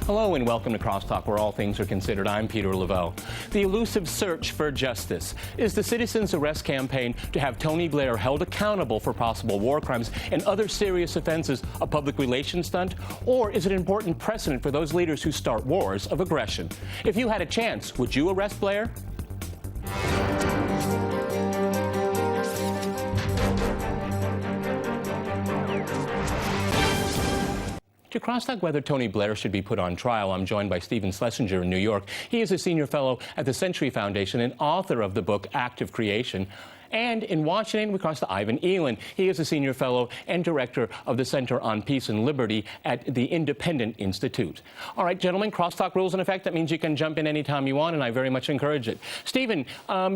Hello and welcome to Crosstalk, where all things are considered. I'm Peter Laveau. The elusive search for justice. Is the citizens' arrest campaign to have Tony Blair held accountable for possible war crimes and other serious offenses a public relations stunt? Or is it an important precedent for those leaders who start wars of aggression? If you had a chance, would you arrest Blair? To crosstalk whether Tony Blair should be put on trial, I'm joined by Stephen Schlesinger in New York. He is a senior fellow at the Century Foundation and author of the book Act of Creation. And in Washington, we cross to Ivan Elan. He is a senior fellow and director of the Center on Peace and Liberty at the Independent Institute. All right, gentlemen, crosstalk rules in effect. That means you can jump in anytime you want, and I very much encourage it. Stephen,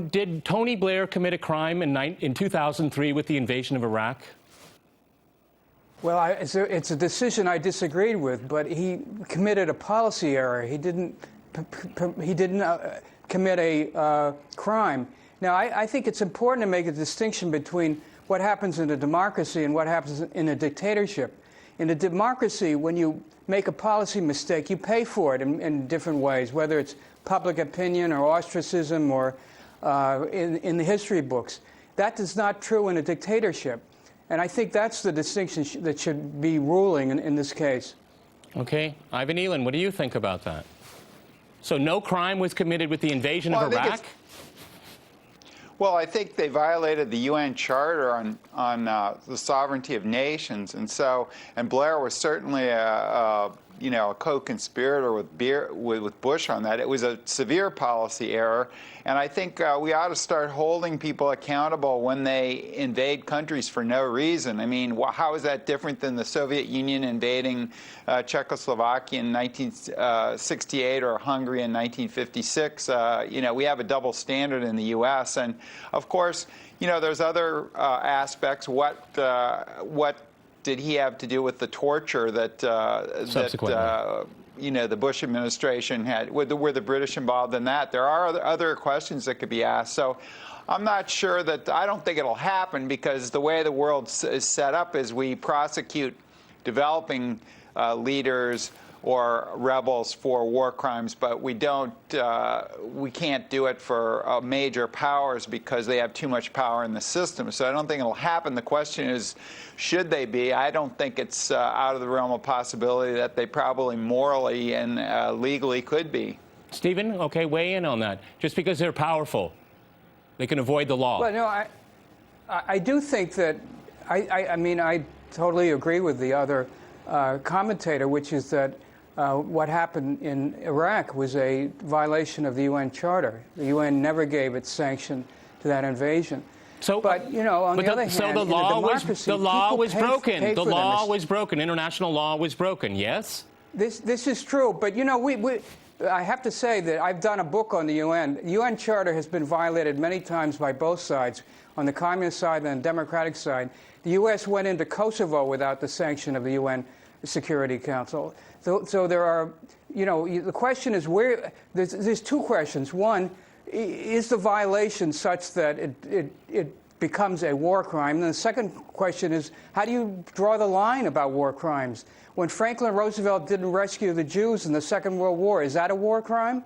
did Tony Blair commit a crime in 2003 with the invasion of Iraq? Well, it's a decision I disagreed with, but he committed a policy error. He didn't commit a crime. Now, I think it's important to make a distinction between what happens in a democracy and what happens in a dictatorship. In a democracy, when you make a policy mistake, you pay for it in different ways, whether it's public opinion or ostracism or in the history books. That is not true in a dictatorship. And I think that's the distinction that should be ruling in this case. Okay. Ivan Elan, what do you think about that? So no crime was committed with the invasion of Iraq? Well, I think they violated the UN Charter on the sovereignty of nations, and Blair was certainly a co-conspirator with Bush on that. It was a severe policy error, and I think we ought to start holding people accountable when they invade countries for no reason. I mean, how is that different than the Soviet Union invading Czechoslovakia in 1968 or Hungary in 1956? We have a double standard in the U.S., and of course, there's other aspects. What did he have to do with the torture that the Bush administration had? Were the British involved in that? There are other questions that could be asked. So I'm not sure that, I don't think it'll happen, because the way the world is set up is we prosecute developing leaders or rebels for war crimes, but we can't do it for major powers because they have too much power in the system. So I don't think it'll happen. The question is, should they be? I don't think it's out of the realm of possibility that they probably morally and legally could be. Stephen, okay, weigh in on that. Just because they're powerful, they can avoid the law. Well, no, I do think that, I mean, I totally agree with the other commentator, which is that what happened in Iraq was a violation of the UN Charter. The UN never gave its sanction to that invasion. So, but on the other hand, so the law was broken. The law was broken. International law was broken. Yes. This is true. But I have to say that I've done a book on the UN. The UN Charter has been violated many times by both sides, on the communist side and the democratic side. The U.S. went into Kosovo without the sanction of the UN Security Council. So there are, the question is there's two questions. One, is the violation such that it becomes a war crime? And the second question is, how do you draw the line about war crimes? When Franklin Roosevelt didn't rescue the Jews in the Second World War, is that a war crime?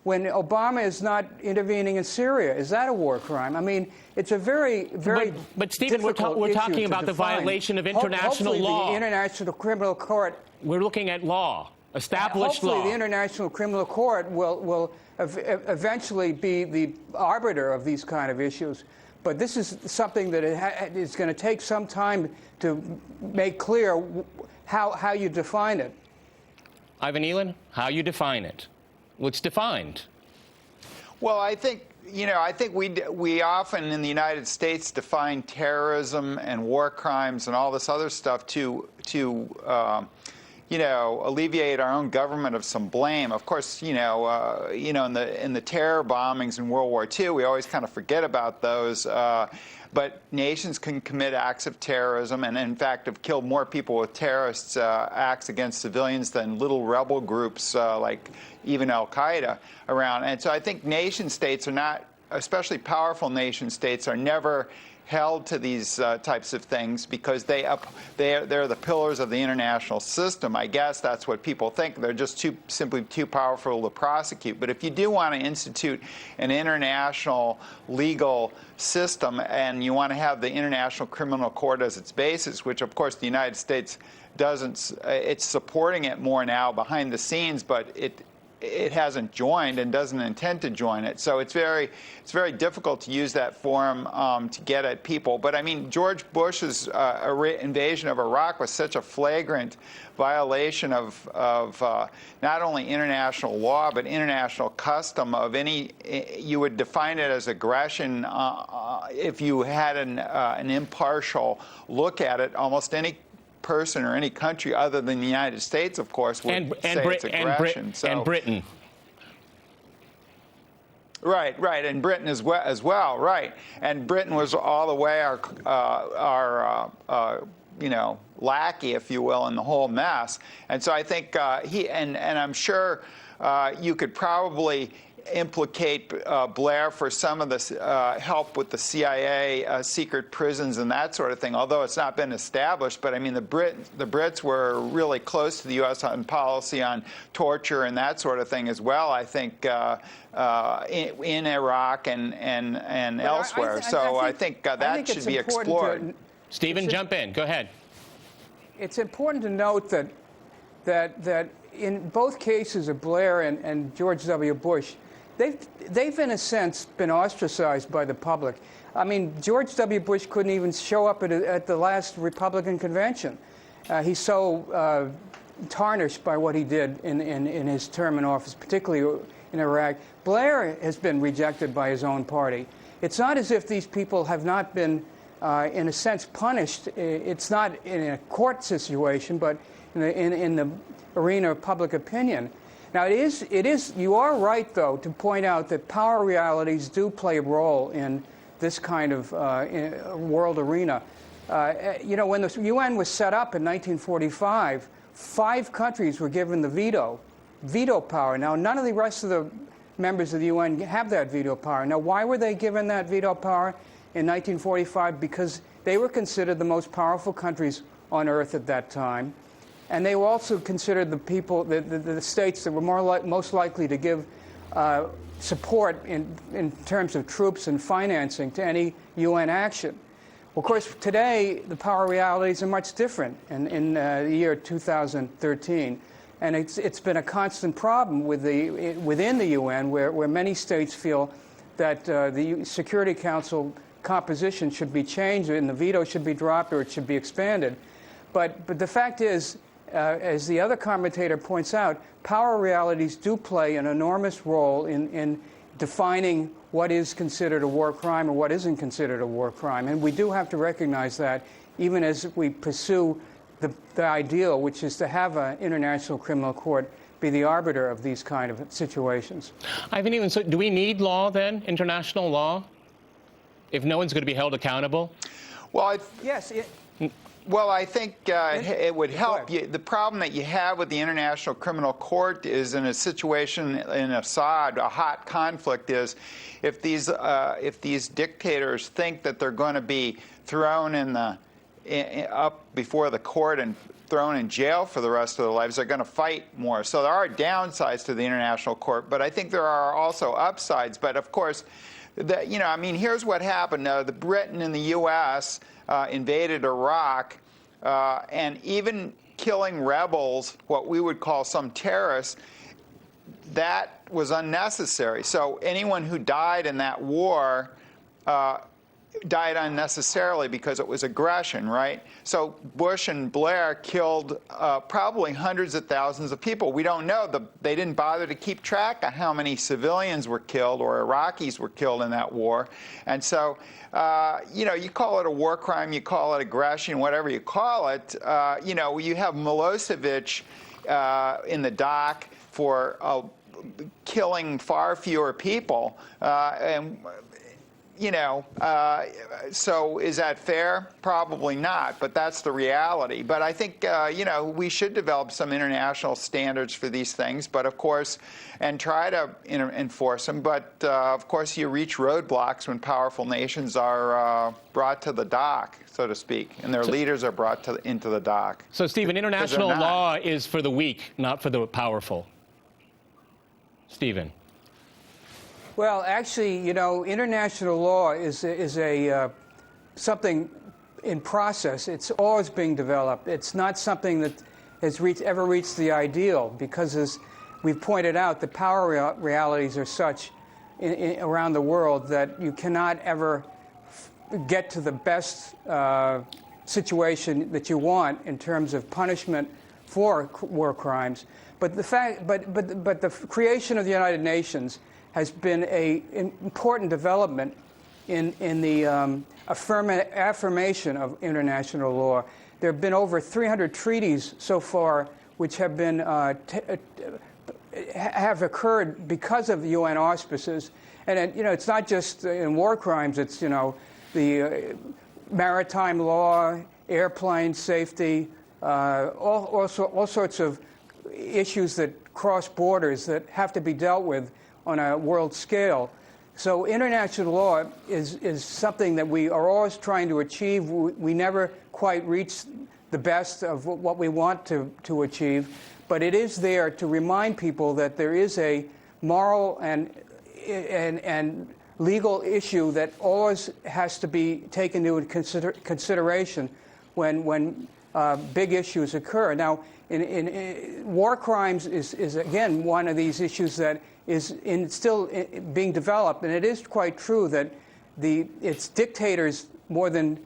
When Obama is not intervening in Syria, is that a war crime? I mean, it's a very, very But Stephen, we're talking about the violation of international law. The International Criminal Court. We're looking at law, established law. Hopefully, the International Criminal Court will eventually be the arbiter of these kind of issues. But this is something that is going to take some time to make clear how you define it. Ivan Elan, how you define it? What's defined? Well, I think we often in the United States define terrorism and war crimes and all this other stuff to alleviate our own government of some blame. Of course, in the terror bombings in World War II, we always kind of forget about those. But nations can commit acts of terrorism and, in fact, have killed more people with terrorist acts against civilians than little rebel groups like even Al-Qaeda around. And so I think nation states are not, especially powerful nation states, are never held to these types of things because they're the pillars of the international system. I guess that's what people think. They're just simply too powerful to prosecute. But if you do want to institute an international legal system and you want to have the International Criminal Court as its basis, which of course the United States doesn't, it's supporting it more now behind the scenes, but it hasn't joined and doesn't intend to join it. So it's very difficult to use that forum to get at people. But I mean, George Bush's invasion of Iraq was such a flagrant violation of not only international law but international custom of any. You would define it as aggression if you had an impartial look at it. Almost any person or any country other than the United States, of course, would say it's aggression. And Britain. Right, and Britain as well, right. And Britain was all the way our lackey, if you will, in the whole mess. And so I think and I'm sure you could probably implicate Blair for some of the help with the CIA secret prisons and that sort of thing, although it's not been established. But I mean, the Brits were really close to the U.S. on policy on torture and that sort of thing as well, I think, in Iraq and elsewhere. I think that should be explored. Stephen, jump in. Go ahead. It's important to note that in both cases of Blair and George W. Bush, they've in a sense been ostracized by the public. I mean, George W. Bush couldn't even show up at the last Republican convention. He's so tarnished by what he did in his term in office, particularly in Iraq. Blair has been rejected by his own party. It's not as if these people have not been, in a sense, punished. It's not in a court situation, but in the arena of public opinion. Now, it is. You are right, though, to point out that power realities do play a role in this kind of world arena. When the UN was set up in 1945, 5 countries were given the veto power. Now, none of the rest of the members of the UN have that veto power. Now, why were they given that veto power in 1945? Because they were considered the most powerful countries on Earth at that time. And they were also considered the states that were most likely to give support in terms of troops and financing to any UN action. Well, of course, today the power realities are much different in the year 2013. And it's been a constant problem within the UN where many states feel that the Security Council composition should be changed and the veto should be dropped or it should be expanded. But the fact is, as the other commentator points out, power realities do play an enormous role in defining what is considered a war crime or what isn't considered a war crime. And we do have to recognize that even as we pursue the ideal, which is to have an international criminal court be the arbiter of these kind of situations. Ivan, so do we need law then, international law, if no one's going to be held accountable? Well, yes. Well, I think it would help. The problem that you have with the International Criminal Court is in a situation in Assad, a hot conflict, is if these dictators think that they're going to be thrown up before the court and thrown in jail for the rest of their lives, they're going to fight more. So there are downsides to the International Court, but I think there are also upsides. But of course, here's what happened. The Britain and the U.S. Invaded Iraq, and even killing rebels, what we would call some terrorists, that was unnecessary. So anyone who died in that war died unnecessarily because it was aggression, right? So Bush and Blair killed probably hundreds of thousands of people. We don't know. They didn't bother to keep track of how many civilians were killed or Iraqis were killed in that war. And so, you call it a war crime, you call it aggression, whatever you call it. You have Milosevic in the dock for killing far fewer people. so is that fair? Probably not, but that's the reality. But I think, we should develop some international standards for these things, but of course, and try to enforce them. But of course, you reach roadblocks when powerful nations are brought to the dock, so to speak, and their leaders are brought into the dock. So, Stephen, international law is for the weak, not for the powerful. Stephen. Well, actually, international law is something in process. It's always being developed. It's not something that has ever reached the ideal because, as we've pointed out, the power realities are such around the world that you cannot ever get to the best situation that you want in terms of punishment for war crimes. But the creation of the United Nations has been an important development in the affirmation of international law. There have been over 300 treaties so far which have been have occurred because of UN auspices. And it's not just in war crimes. It's the maritime law, airplane safety, all sorts of issues that cross borders that have to be dealt with on a world scale. So international law is something that we are always trying to achieve. We never quite reach the best of what we want to achieve, but it is there to remind people that there is a moral and legal issue that always has to be taken into consideration when big issues occur. Now, in war crimes is again one of these issues that is still being developed, and it is quite true that it's dictators more than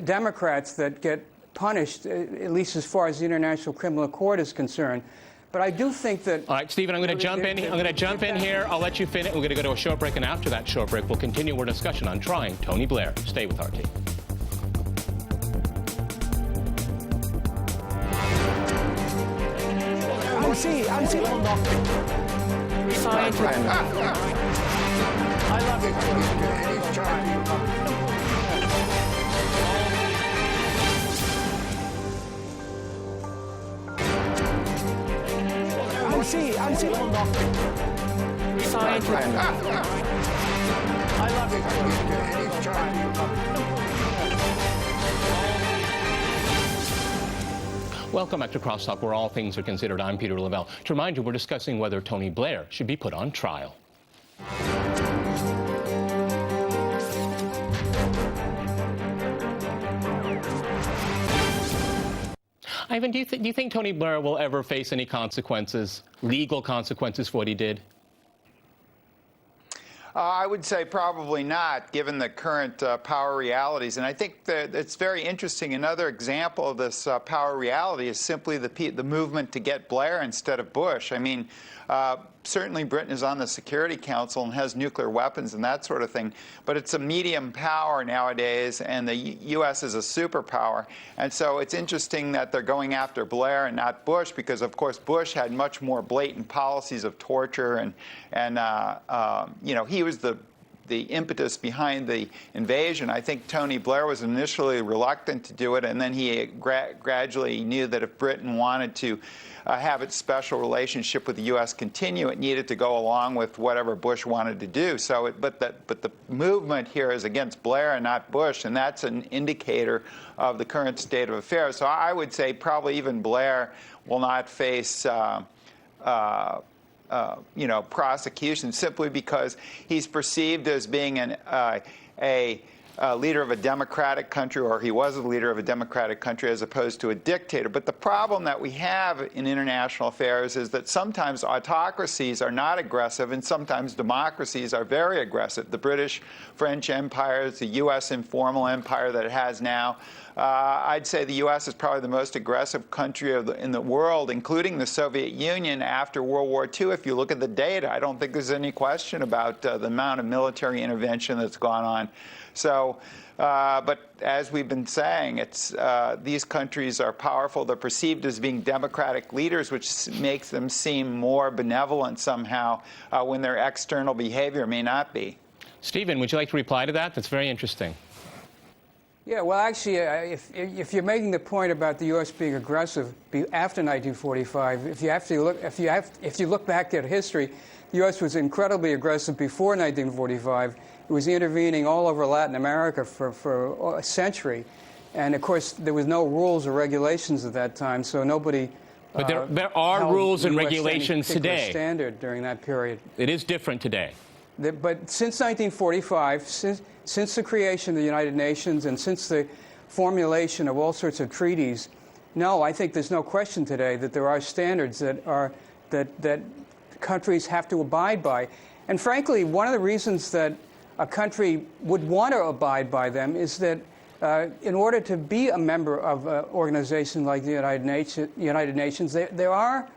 Democrats that get punished, at least as far as the International Criminal Court is concerned. But I do think that... All right, Stephen, I'm going to jump in. I'm going to jump in here. I'll let you finish. We're going to go to a short break, and after that short break, we'll continue our discussion on trying Tony Blair. Stay with RT. I'm I love it. I love it. Welcome back to Crosstalk, where all things are considered. I'm Peter Lavelle. To remind you, we're discussing whether Tony Blair should be put on trial. Ivan, do you think Tony Blair will ever face any consequences, legal consequences for what he did? I would say probably not, given the current power realities. And I think that it's very interesting. Another example of this power reality is simply the movement to get Blair instead of Bush. I mean, certainly Britain is on the Security Council and has nuclear weapons and that sort of thing, but it's a medium power nowadays, and the U.S. is a superpower. And so it's interesting that they're going after Blair and not Bush, because, of course, Bush had much more blatant policies of torture, and he was the impetus behind the invasion. I think Tony Blair was initially reluctant to do it, and then he gradually knew that if Britain wanted to have its special relationship with the U.S. continue, it needed to go along with whatever Bush wanted to do. So, but the movement here is against Blair and not Bush, and that's an indicator of the current state of affairs. So I would say probably even Blair will not face prosecution, simply because he's perceived as being a leader of a democratic country, or he was a leader of a democratic country, as opposed to a dictator. But the problem that we have in international affairs is that sometimes autocracies are not aggressive, and sometimes democracies are very aggressive. The British, French empires, the U.S. informal empire that it has now. I'd say the U.S. is probably the most aggressive country in the world, including the Soviet Union after World War II. If you look at the data, I don't think there's any question about the amount of military intervention that's gone on. So, but as we've been saying, these countries are powerful. They're perceived as being democratic leaders, which makes them seem more benevolent somehow when their external behavior may not be. Stephen, would you like to reply to that? That's very interesting. Yeah, well, actually, if you're making the point about the U.S. being aggressive after 1945, if you look back at history, the U.S. was incredibly aggressive before 1945. It was intervening all over Latin America for a century, and of course there was no rules or regulations at that time, so nobody. But there are rules and US regulations today. Standard during that period. It is different today. But since 1945, since the creation of the United Nations and since the formulation of all sorts of treaties, no, I think there's no question today that there are standards that countries have to abide by. And frankly, one of the reasons that a country would want to abide by them is that in order to be a member of an organization like the United Nations, there are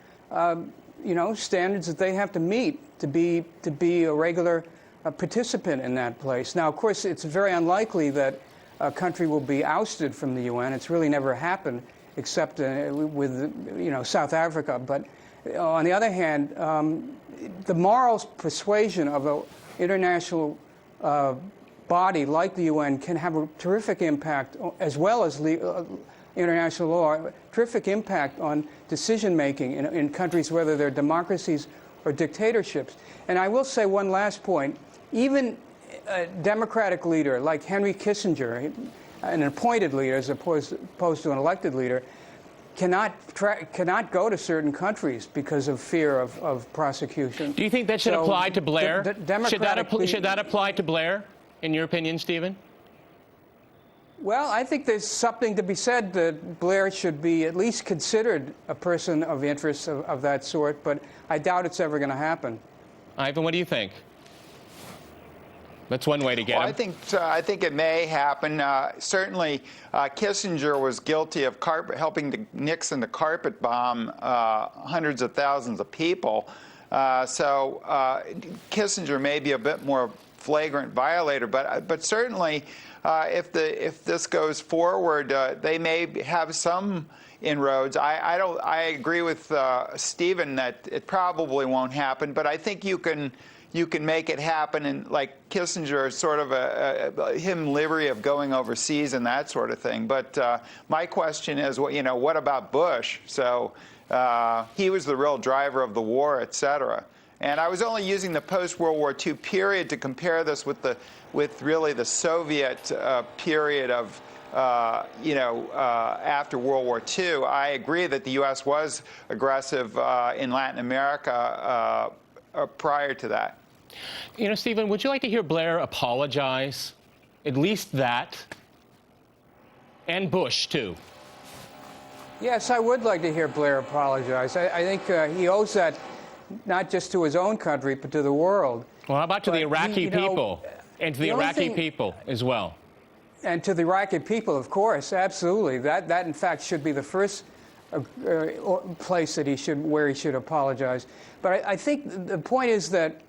standards that they have to meet to be a regular participant in that place. Now, of course, it's very unlikely that a country will be ousted from the UN. It's really never happened, except with South Africa. But on the other hand, the moral persuasion of an international body like the UN can have a terrific impact, as well as international law, terrific impact on decision-making in countries, whether they're democracies or dictatorships. And I will say one last point. Even a democratic leader like Henry Kissinger, an appointed leader as opposed to an elected leader, cannot go to certain countries because of fear of prosecution. Do you think that should apply to Blair? Should that apply to Blair, in your opinion, Stephen? Well, I think there's something to be said that Blair should be at least considered a person of interest of that sort, but I doubt it's ever going to happen. Ivan, what do you think? That's one way to get him. I think it may happen. Certainly, Kissinger was guilty of helping Nixon to carpet bomb hundreds of thousands of people. So Kissinger may be a bit more flagrant violator, but certainly, if this goes forward, they may have some inroads. I agree with Stephen that it probably won't happen, but I think you can make it happen, and like Kissinger, sort of him leery of going overseas and that sort of thing. But my question is, what about Bush? So he was the real driver of the war, et cetera. And I was only using the post-World War II period to compare this with really the Soviet period of after World War II. I agree that the U.S. was aggressive in Latin America prior to that. Stephen, would you like to hear Blair apologize? At least that. And Bush, too. Yes, I would like to hear Blair apologize. I think he owes that not just to his own country, but to the world. Well, how about to the Iraqi people? And to the Iraqi people as well. And to the Iraqi people, of course, absolutely. That in fact, should be the first place that where he should apologize. But I think the point is that,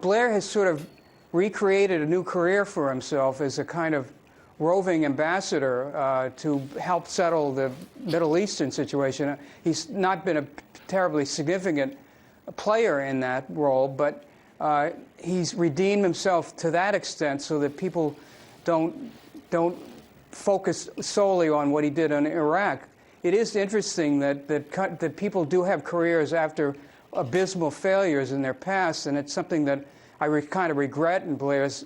Blair has sort of recreated a new career for himself as a kind of roving ambassador to help settle the Middle Eastern situation. He's not been a terribly significant player in that role, but he's redeemed himself to that extent so that people don't focus solely on what he did in Iraq. It is interesting that people do have careers after abysmal failures in their past, and it's something that I kind of regret in Blair's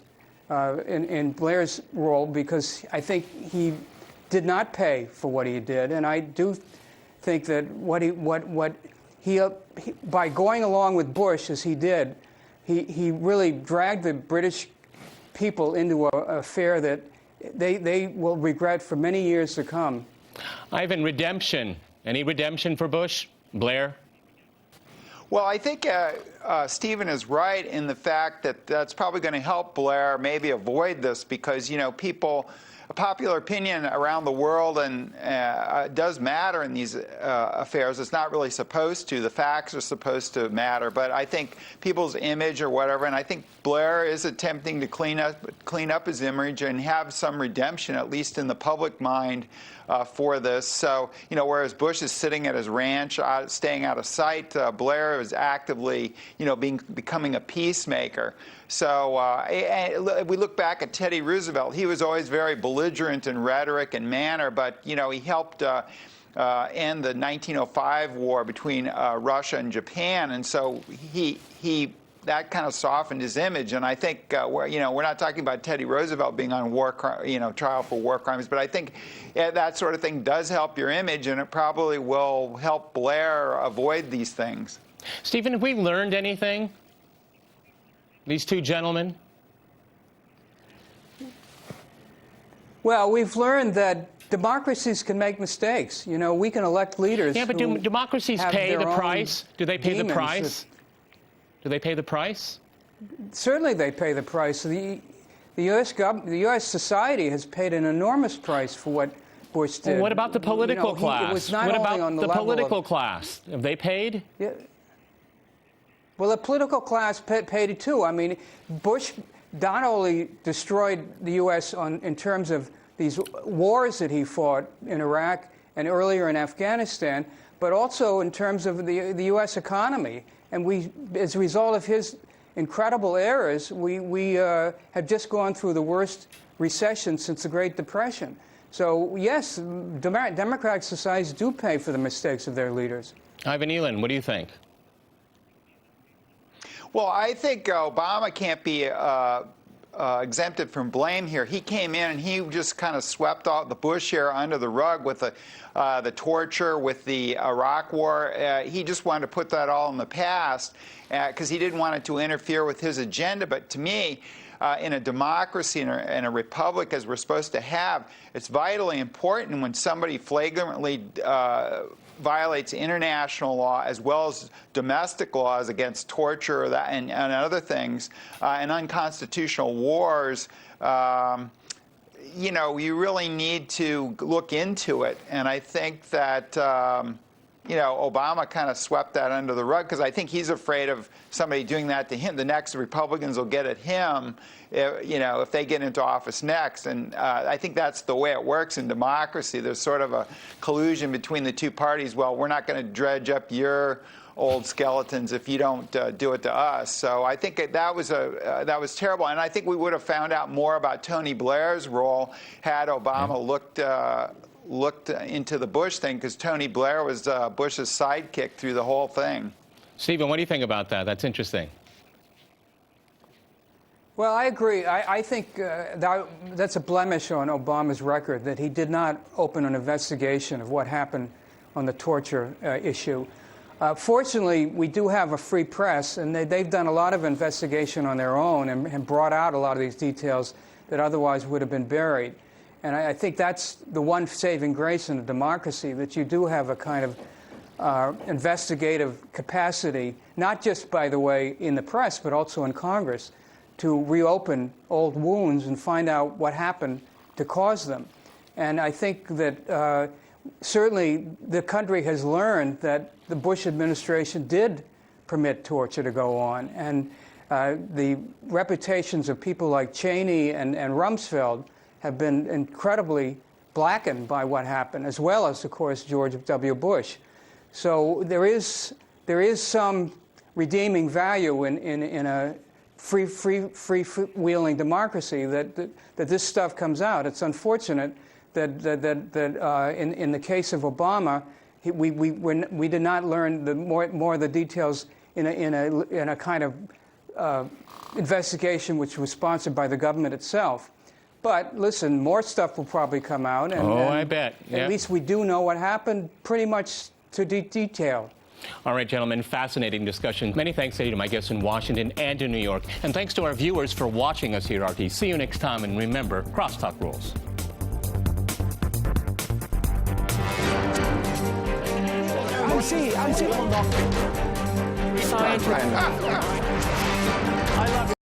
role, because I think he did not pay for what he did, and I do think that by going along with Bush as he did, he really dragged the British people into an affair that they will regret for many years to come. Ivan, redemption. Any redemption for Bush? Blair? Well, I think Stephen is right in the fact that that's probably going to help Blair maybe avoid this, because, people popular opinion around the world and does matter in these affairs. It's not really supposed to. The facts are supposed to matter. But I think people's image or whatever, and I think Blair is attempting to clean up his image and have some redemption, at least in the public mind, for this. So, whereas Bush is sitting at his ranch, staying out of sight, Blair is actively, becoming a peacemaker. So we look back at Teddy Roosevelt. He was always very belligerent in rhetoric and manner, but, he helped end the 1905 war between Russia and Japan. And so that kind of softened his image. And I think we're not talking about Teddy Roosevelt being on trial for war crimes, but I think that sort of thing does help your image, and it probably will help Blair avoid these things. Stephen, have we learned anything? These two gentlemen? Well, we've learned that democracies can make mistakes. We can elect leaders. Yeah, but do democracies pay the price? Do they pay the price? Do they pay the price? Certainly they pay the price. The U.S. society has paid an enormous price for what Bush did. Well, what about the political class? It was not what only about on the the level political of, class? Have they paid? Yeah. Well, the political class paid it too. I mean, Bush not only destroyed the U.S. in terms of these wars that he fought in Iraq and earlier in Afghanistan, but also in terms of the U.S. economy. And as a result of his incredible errors, we have just gone through the worst recession since the Great Depression. So, yes, democratic societies do pay for the mistakes of their leaders. Ivan Elan, what do you think? Well, I think Obama can't be exempted from blame here. He came in and he just kind of swept all the Bush era under the rug with the torture, with the Iraq War. He just wanted to put that all in the past because he didn't want it to interfere with his agenda. But to me, in a democracy and a republic, as we're supposed to have, it's vitally important when somebody flagrantly violates international law as well as domestic laws against torture and other things, and unconstitutional wars. You really need to look into it. And I think that, Obama kind of swept that under the rug because I think he's afraid of somebody doing that to him. The next Republicans will get at him, if they get into office next. And I think that's the way it works in democracy. There's sort of a collusion between the two parties. Well, we're not going to dredge up your old skeletons if you don't do it to us. So I think that was terrible. And I think we would have found out more about Tony Blair's role had Obama looked into the Bush thing, because Tony Blair was Bush's sidekick through the whole thing. Stephen, what do you think about that? That's interesting. Well, I agree. I think that's a blemish on Obama's record, that he did not open an investigation of what happened on the torture issue. Fortunately, we do have a free press, and they've done a lot of investigation on their own and brought out a lot of these details that otherwise would have been buried. And I think that's the one saving grace in a democracy, that you do have a kind of investigative capacity, not just, by the way, in the press, but also in Congress, to reopen old wounds and find out what happened to cause them. And I think that certainly the country has learned that the Bush administration did permit torture to go on. And the reputations of people like Cheney and Rumsfeld have been incredibly blackened by what happened, as well as, of course, George W. Bush. So there is some redeeming value in a free-wheeling democracy that this stuff comes out. It's unfortunate that in the case of Obama, we did not learn more of the details in a kind of investigation which was sponsored by the government itself. But listen, more stuff will probably come out. And, I bet. Yep. At least we do know what happened pretty much to detail. All right, gentlemen, fascinating discussion. Many thanks to my guests in Washington and in New York. And thanks to our viewers for watching us here at RT. See you next time. And remember, crosstalk rules. I'm